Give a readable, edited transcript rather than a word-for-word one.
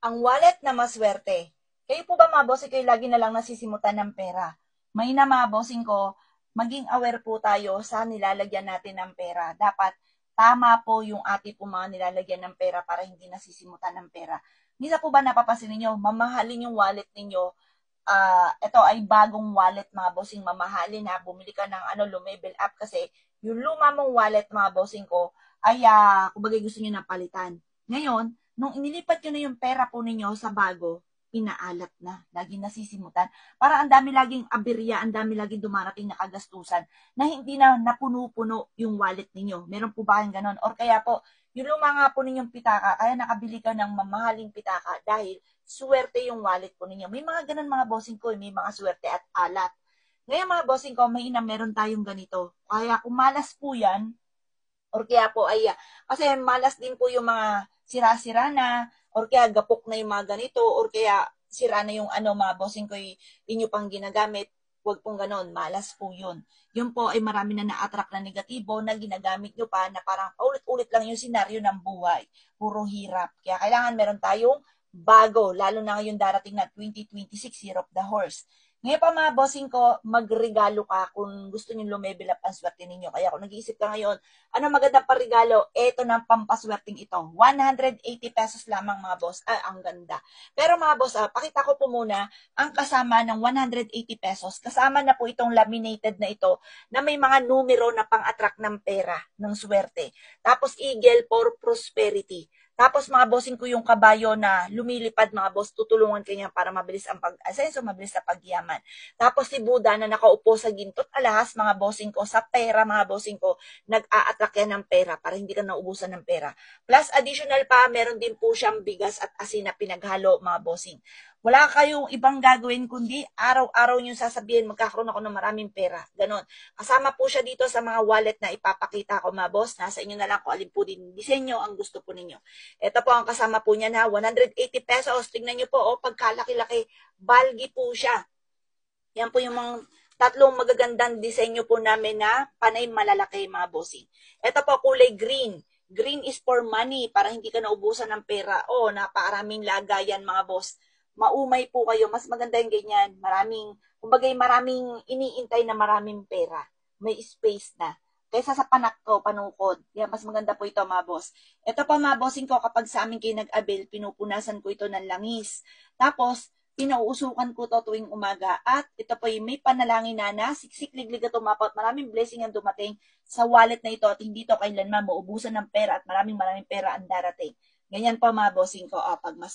Ang wallet na maswerte. Kayo po ba mga bossing, kayo lagi na lang nasisimutan ng pera? May na mga bossing ko, maging aware po tayo sa nilalagyan natin ng pera. Dapat tama po yung ating po mga nilalagyan ng pera para hindi nasisimutan ng pera. Minsan po ba napapansin ninyo, mamahalin yung wallet ninyo, ito ay bagong wallet mga bossing, mamahalin na, bumili ka ng lumebel up kasi yung luma mong wallet mga bossing ko ay kumbaga gusto niyo na palitan. Ngayon, nung inilipat nyo na yung pera po ninyo sa bago, inaalat na, laging nasisimutan. Para ang dami laging aberya, ang dami laging dumarating na kagastusan na hindi na napuno-puno yung wallet ninyo. Meron po ba kayong ganon? Or kaya po, yung luma nga po ninyong pitaka, kaya nakabili ka ng mamahaling pitaka dahil swerte yung wallet po ninyo. May mga ganon mga bossing ko, may mga swerte at alat. Ngayon mga bossing ko, may meron tayong ganito. Kaya kung malas po yan, or kaya po ay, kasi malas din po yung mga sira-sira na, or kaya gapok na yung mga ganito, or kaya sira na yung mga bossing ko inyo pang ginagamit, huwag pong ganon, malas po yun. Yun po ay marami na na-attract na negatibo na ginagamit nyo pa na parang ulit-ulit lang yung senaryo ng buhay. Puro hirap. Kaya kailangan meron tayong bago, lalo na ngayon darating na 2026, Year of the Horse. Ngayon pa mga bossing ko, magregalo ka kung gusto niyo lumevel up ang swerte ninyo. Kaya kung nag-iisip ka ngayon, ano magandang parigalo? Ito ng pampaswerting ito. 180 pesos lamang mga boss. Ang ganda. Pero mga boss, pakita ko po muna ang kasama ng 180 pesos. Kasama na po itong laminated na ito na may mga numero na pang-attract ng pera, ng swerte. Tapos eagle for prosperity. Tapos mga bossing ko yung kabayo na lumilipad mga boss, tutulungan kanya para mabilis ang pag-asenso, mabilis ang pagyaman. Tapos si Buddha na nakaupo sa gintot alahas mga bossing ko, sa pera mga bossing ko, nag-a-attract yan ng pera para hindi ka naubusan ng pera. Plus additional pa, meron din po siyang bigas at asin na pinaghalo mga bossing. Wala kayong ibang gagawin kundi araw-araw nyo sasabihin magkakaroon ako ng maraming pera. Ganon. Kasama po siya dito sa mga wallet na ipapakita ko mga boss. Nasa inyo na lang kung alin po din disenyo ang gusto po ninyo. Ito po ang kasama po niya na 180 pesos. Tingnan nyo po, pagkalaki-laki, balgi po siya. Yan po yung mga tatlong magagandang disenyo po namin na panay malalaki mga bossing. Ito po kulay green. Green is for money para hindi ka naubusan ng pera. Napakaraming lagayan mga boss. Maumay po kayo. Mas maganda yung ganyan. Maraming iniintay na maraming pera. May space na. Kaysa sa panukod. Yan, mas maganda po ito mga boss. Ito pa mga bossing ko, kapag sa amin kayo nag-avail, pinupunasan ko ito ng langis. Tapos, pinauusukan ko to tuwing umaga. At ito po may panalangin na siksik-liglig at umapot. Maraming blessing ang dumating sa wallet na ito at hindi to kailanman maubusan ng pera at maraming pera ang darating. Ganyan pa mga bossing ko. Pag mas